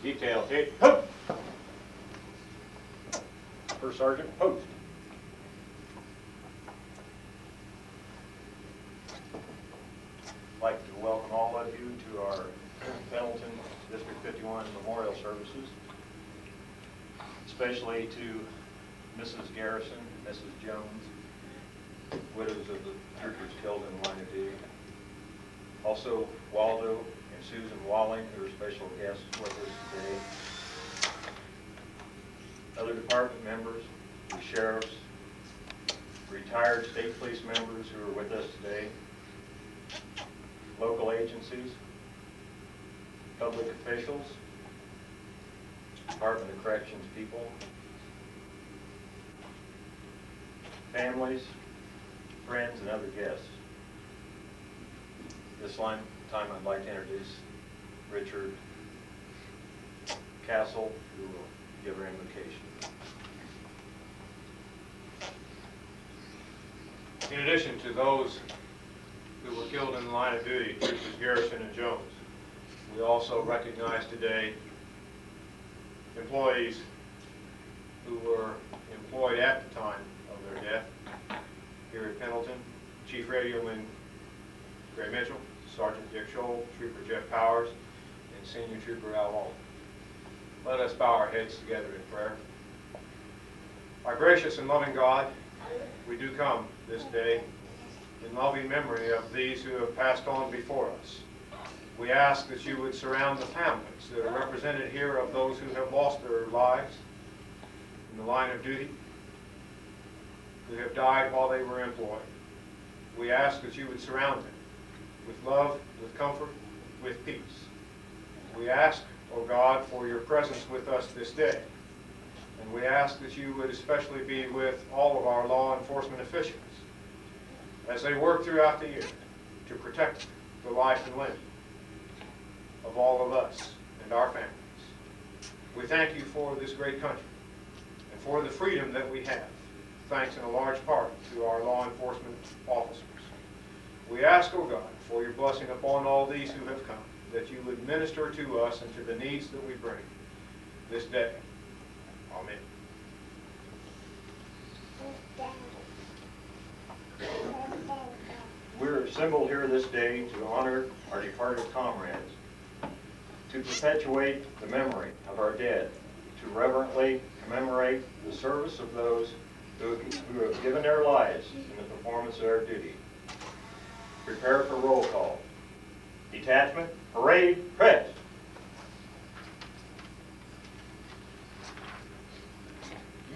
Detail hit. Post. First Sergeant, post. I'd like to welcome all of you to our Pendleton District 51 Memorial Services, especially to Mrs. Garrison, Mrs. Jones, widows of the troopers killed in the line of duty. Also, Waldo and Susan Walling, who are special guests with us today. Other department members, the sheriffs, retired state police members who are with us today, local agencies, public officials, Department of Corrections people, families, friends, and other guests. This time I'd like to introduce Richard Castle, who will give our invocation. In addition to those who were killed in the line of duty, Troopers Garrison and Jones, we also recognize today employees who were employed at the time of their death here at Pendleton. Chief Radioman Gray Mitchell, Sergeant Dick Scholl, Trooper Jeff Powers, and Senior Trooper Al Walton. Let us bow our heads together in prayer. Our gracious and loving God, we do come this day in loving memory of these who have passed on before us. We ask that you would surround the families that are represented here of those who have lost their lives in the line of duty, who have died while they were employed. We ask that you would surround them with love, with comfort, with peace. We ask, O God, for your presence with us this day. And we ask that you would especially be with all of our law enforcement officials as they work throughout the year to protect the life and limb of all of us and our families. We thank you for this great country and for the freedom that we have, thanks in a large part to our law enforcement officers. We ask, O God, for your blessing upon all these who have come, that you would minister to us and to the needs that we bring this day. Amen. We're assembled here this day to honor our departed comrades, to perpetuate the memory of our dead, to reverently commemorate the service of those who have given their lives in the performance of their duty. Prepare for roll call. Detachment, parade, press.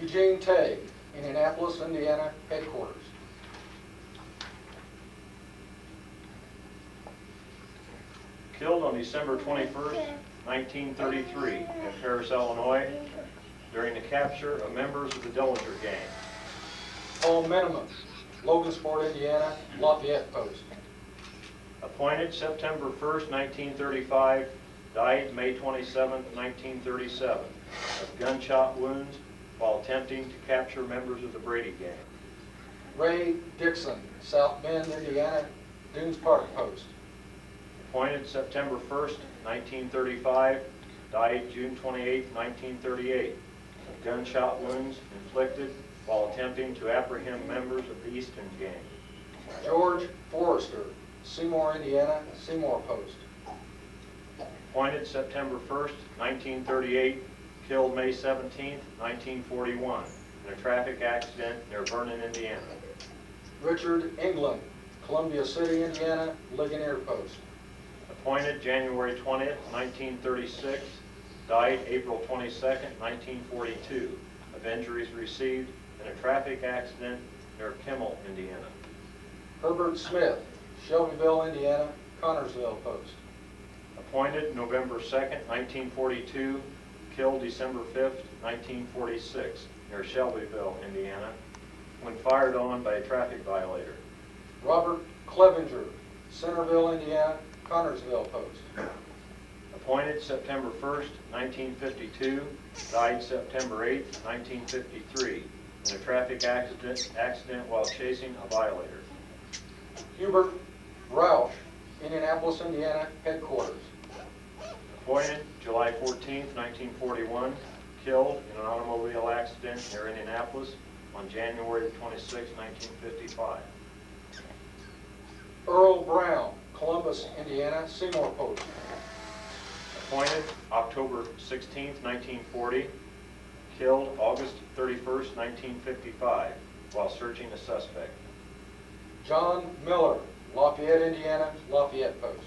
Eugene Tay, Indianapolis, Indiana, headquarters. Killed on December 21st, 1933 at Paris, Illinois, during the capture of members of the Dillinger Gang. Paul Minimus, Logansport, Indiana, Lafayette Post. Appointed September 1st, 1935, died May 27th, 1937, of gunshot wounds while attempting to capture members of the Brady Gang. Ray Dixon, South Bend, Indiana, Dunes Park Post. Appointed September 1st, 1935, died June 28th, 1938, of gunshot wounds inflicted while attempting to apprehend members of the Easton Gang. George Forrester, Seymour, Indiana, Seymour Post. Appointed September 1st, 1938, killed May 17th, 1941, in a traffic accident near Vernon, Indiana. Richard England, Columbia City, Indiana, Ligonier Post. Appointed January 20th, 1936, died April 22nd, 1942, of injuries received in a traffic accident near Kimmel, Indiana. Herbert Smith, Shelbyville, Indiana, Connorsville Post. Appointed November 2nd, 1942, killed December 5th, 1946, near Shelbyville, Indiana, when fired on by a traffic violator. Robert Clevenger, Centerville, Indiana, Connorsville Post. Appointed September 1st, 1952, died September 8th, 1953, in a traffic accident while chasing a violator. Hubert Roush, Indianapolis, Indiana, headquarters. Appointed July 14th, 1941, killed in an automobile accident near Indianapolis on January 26, 1955. Earl Brown, Columbus, Indiana, Seymour Post. Appointed October 16th, 1940, killed August 31st, 1955, while searching a suspect. John Miller, Lafayette, Indiana, Lafayette Post.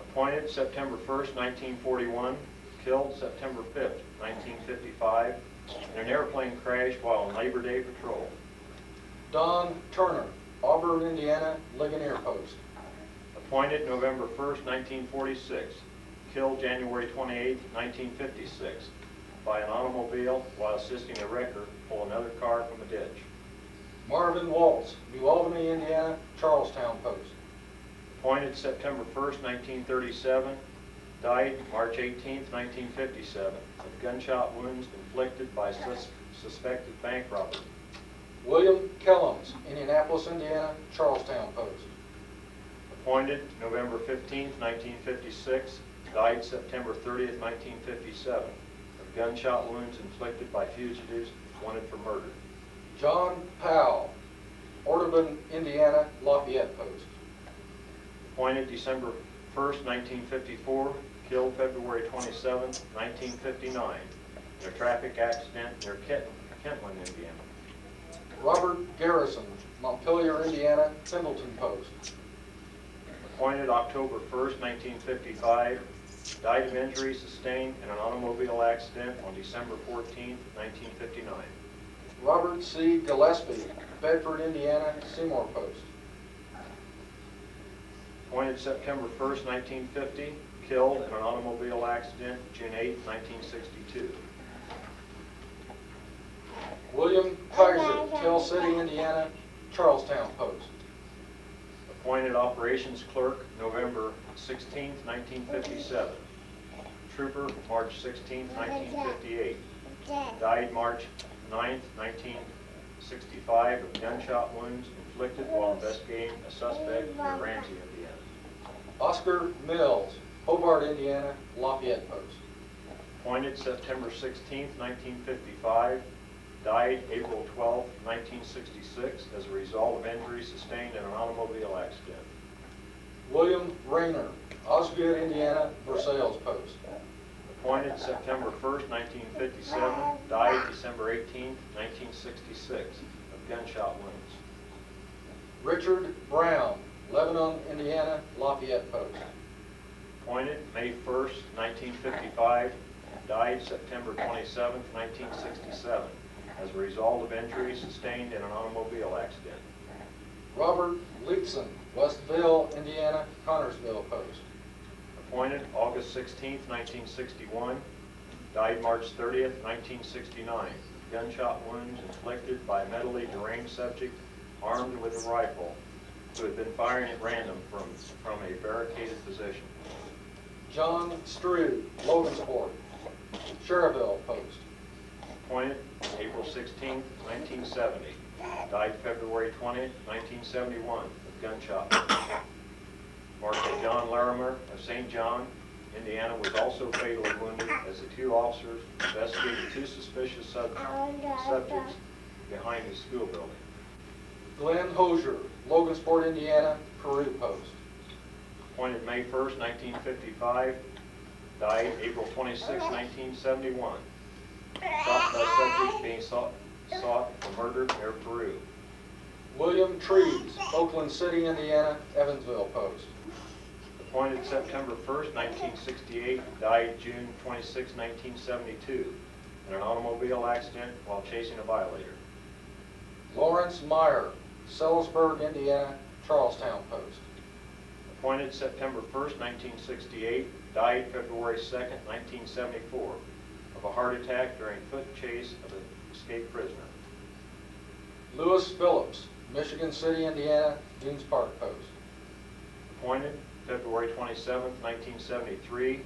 Appointed September 1st, 1941, killed September 5th, 1955, in an airplane crash while on Labor Day patrol. Don Turner, Auburn, Indiana, Ligonier Post. Appointed November 1st, 1946, killed January 28th, 1956, by an automobile while assisting a wrecker pull another car from a ditch. Marvin Waltz, New Albany, Indiana, Charlestown Post. Appointed September 1st, 1937, died March 18th, 1957, of gunshot wounds inflicted by suspected bank robber. William Kellums, Indianapolis, Indiana, Charlestown Post. Appointed November 15th, 1956, died September 30th, 1957, of gunshot wounds inflicted by fugitives wanted for murder. John Powell, Audubon, Indiana, Lafayette Post. Appointed December 1st, 1954, killed February 27th, 1959, in a traffic accident near Kentland, Indiana. Robert Garrison, Montpelier, Indiana, Pendleton Post. Appointed October 1st, 1955, died of injuries sustained in an automobile accident on December 14th, 1959. Robert C. Gillespie, Bedford, Indiana, Seymour Post. Appointed September 1st, 1950, killed in an automobile accident June 8th, 1962. William Kaiser, Tell City, Indiana, Charlestown Post. Appointed Operations Clerk November 16th, 1957. Trooper March 16th, 1958. Died March 9th, 1965 of gunshot wounds inflicted while investigating a suspect near Ramsey, Indiana. Oscar Mills, Hobart, Indiana, Lafayette Post. Appointed September 16th, 1955. Died April 12th, 1966 as a result of injuries sustained in an automobile accident. William Rayner, Osgood, Indiana, Versailles Post. Appointed September 1st, 1957, died December 18th, 1966 of gunshot wounds. Richard Brown, Lebanon, Indiana, Lafayette Post. Appointed May 1st, 1955, died September 27th, 1967 as a result of injuries sustained in an automobile accident. Robert Leeson, Westville, Indiana, Connorsville Post. Appointed August 16th, 1961, died March 30th, 1969, gunshot wounds inflicted by a mentally deranged subject armed with a rifle who had been firing at random from a barricaded position. John Stroud, Logansport, Cherville Post. Appointed April 16th, 1970, died February 20th, 1971 of gunshot wounds. Marshal John Larimer of St. John, Indiana, was also fatally wounded as the two officers investigated two suspicious subjects behind the school building. Glenn Hosier, Logansport, Indiana, Peru Post. Appointed May 1st, 1955, died April 26, 1971. Shot by subjects being sought for murder near Peru. William Trees, Oakland City, Indiana, Evansville Post. Appointed September 1st, 1968, died June 26, 1972, in an automobile accident while chasing a violator. Lawrence Meyer, Sellersburg, Indiana, Charlestown Post. Appointed September 1st, 1968, died February 2nd, 1974, of a heart attack during foot chase of an escaped prisoner. Lewis Phillips, Michigan City, Indiana, Dunes Park Post. Appointed February 27th, 1973,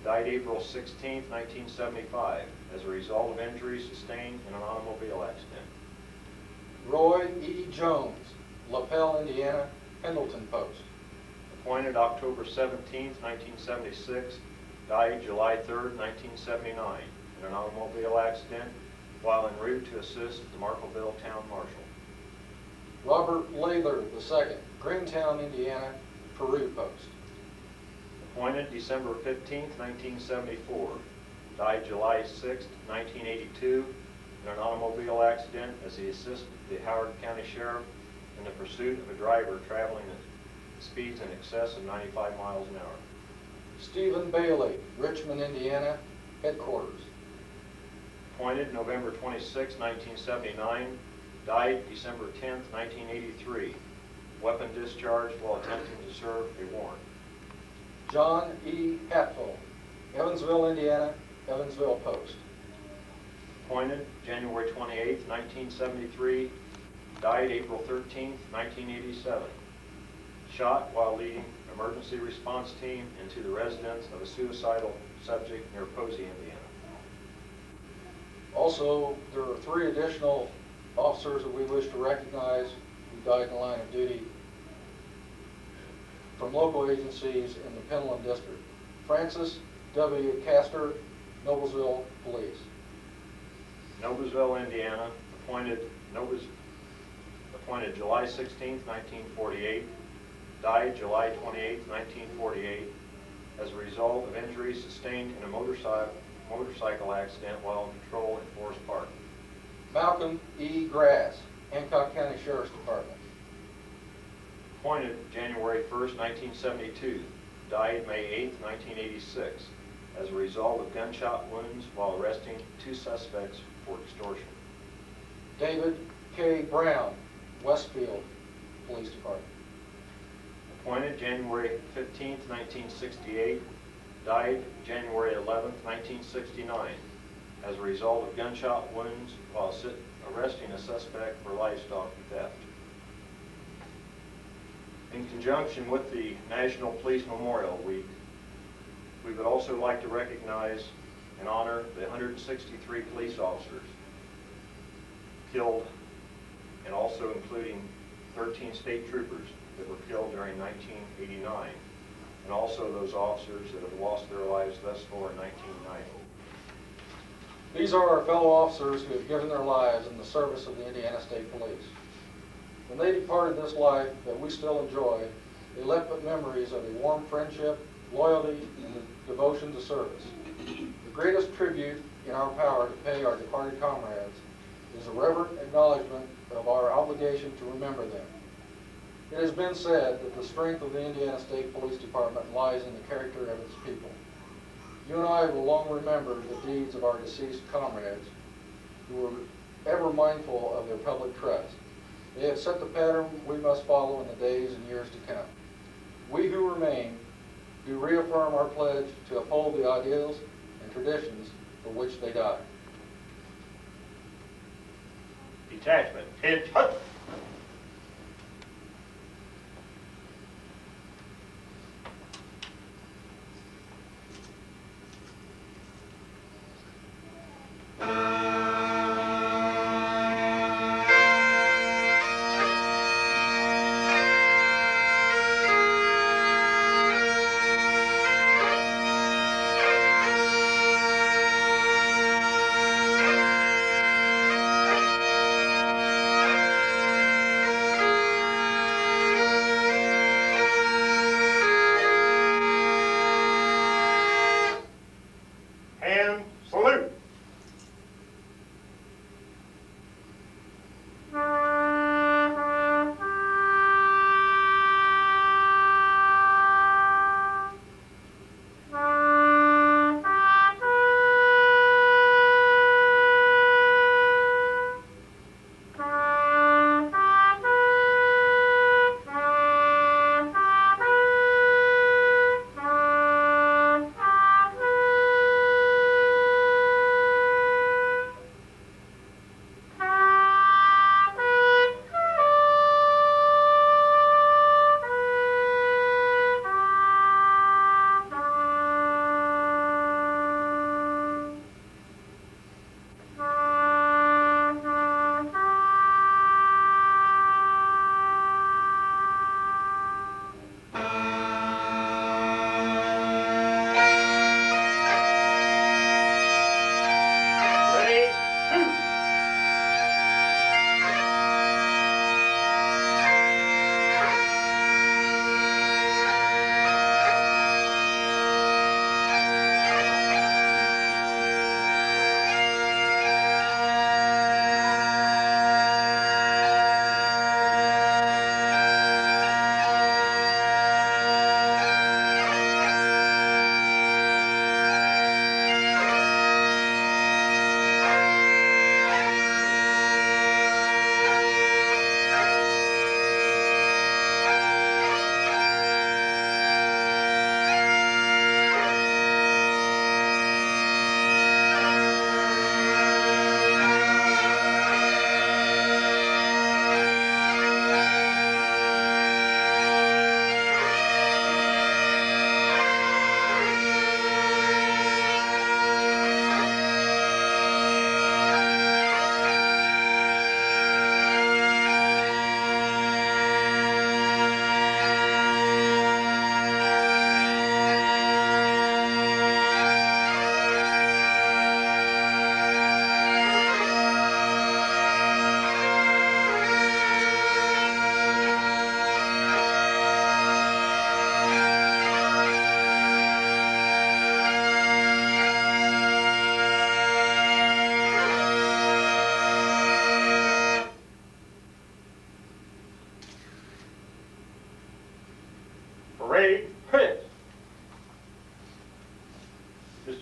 died April 16th, 1975, as a result of injuries sustained in an automobile accident. Roy E. Jones, LaPel, Indiana, Pendleton Post. Appointed October 17th, 1976, died July 3rd, 1979, in an automobile accident while en route to assist the Marpleville Town Marshal. Robert Lather II, Greentown, Indiana, Peru Post. Appointed December 15th, 1974, died July 6th, 1982, in an automobile accident as he assisted the Howard County Sheriff in the pursuit of a driver traveling at speeds in excess of 95 miles an hour. Stephen Bailey, Richmond, Indiana, Headquarters. Appointed November 26, 1979, died December 10, 1983, weapon discharged while attempting to serve a warrant. John E. Hatfield, Evansville, Indiana, Evansville Post. Appointed January 28, 1973, died April 13, 1987, shot while leading emergency response team into the residence of a suicidal subject near Posey, Indiana. Also, there are 3 additional officers that we wish to recognize who died in the line of duty from local agencies in the Pendleton District. Francis W. Castor, Noblesville Police. Noblesville, Indiana, appointed July 16, 1948, died July 28, 1948, as a result of injuries sustained in a motorcycle accident while in patrol in Forest Park. Malcolm E. Grass, Hancock County Sheriff's Department. Appointed January 1st, 1972, died May 8, 1986, as a result of gunshot wounds while arresting 2 suspects for extortion. David K. Brown, Westfield Police Department. Appointed January 15th, 1968, died January 11th, 1969, as a result of gunshot wounds while arresting a suspect for livestock theft. In conjunction with the National Police Memorial Week, we would also like to recognize and honor the 163 police officers killed, and also including 13 state troopers that were killed during 1989, and also those officers that have lost their lives thus far in 1990. These are our fellow officers who have given their lives in the service of the Indiana State Police. When they departed this life that we still enjoy, they left but memories of a warm friendship, loyalty, and devotion to service. The greatest tribute in our power to pay our departed comrades is a reverent acknowledgement of our obligation to remember them. It has been said that the strength of the Indiana State Police Department lies in the character of its people. You and I will long remember the deeds of our deceased comrades who were ever mindful of their public trust. They have set the pattern we must follow in the days and years to come. We who remain do reaffirm our pledge to uphold the ideals and traditions for which they died. Detachment, head hut.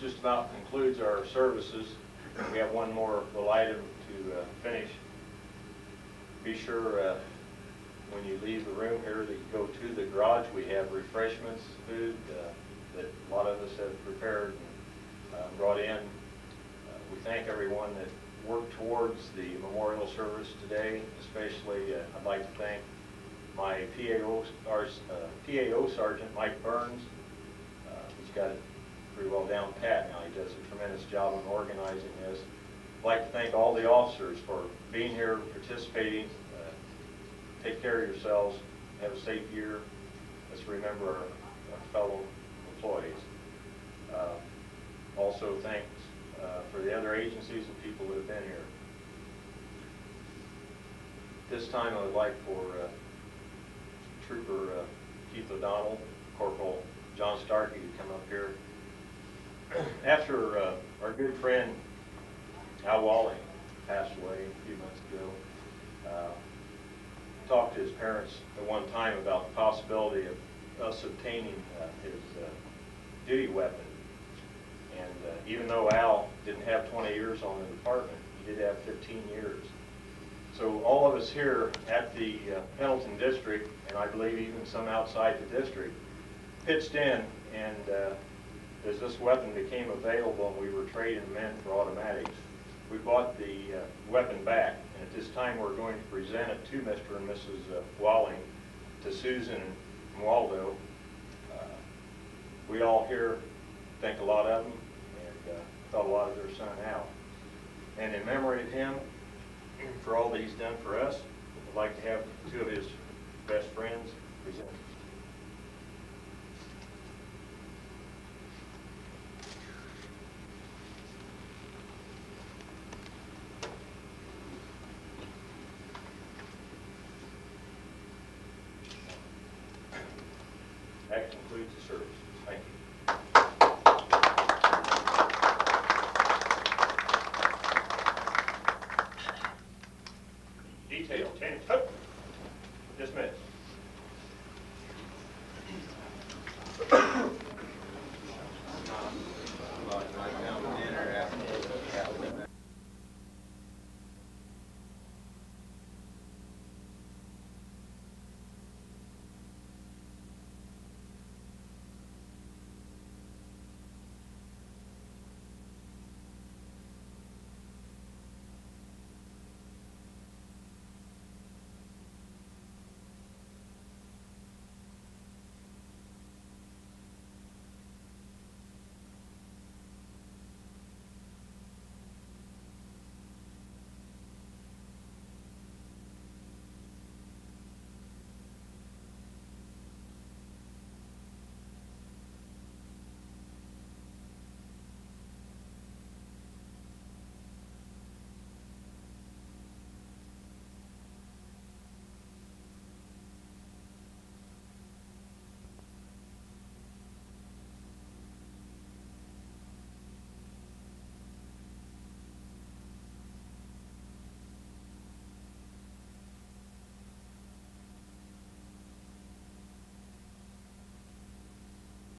just about concludes our services. We have one more little item to finish. Be sure when you leave the room here that you go to the garage. We have refreshments, food that a lot of us have prepared and brought in. We thank everyone that worked towards the memorial service today. Especially, I'd like to thank my PAO Sergeant, Mike Burns. He's got it pretty well down pat now. He does a tremendous job on organizing this. I'd like to thank all the officers for being here, participating. Take care of yourselves. Have a safe year. Let's remember our fellow employees. Also, thanks for the other agencies and people that have been here. This time, I would like for Trooper Keith O'Donnell, Corporal John Starkey to come up here. After our good friend Al Walling passed away a few months ago, talked to his parents at one time about the possibility of us obtaining his duty weapon. And even though Al didn't have 20 years on the department, he did have 15 years. So all of us here at the Pendleton district, and I believe even some outside the district, pitched in, and as this weapon became available and we were trading them in for automatics, we bought the weapon back. And at this time we're going to present it to Mr. and Mrs. Walling, to Susan and Waldo. We all here think a lot of them and thought a lot of their son Al. And in memory of him, for all that he's done for us, I'd like to have two of his best friends present. That concludes the service.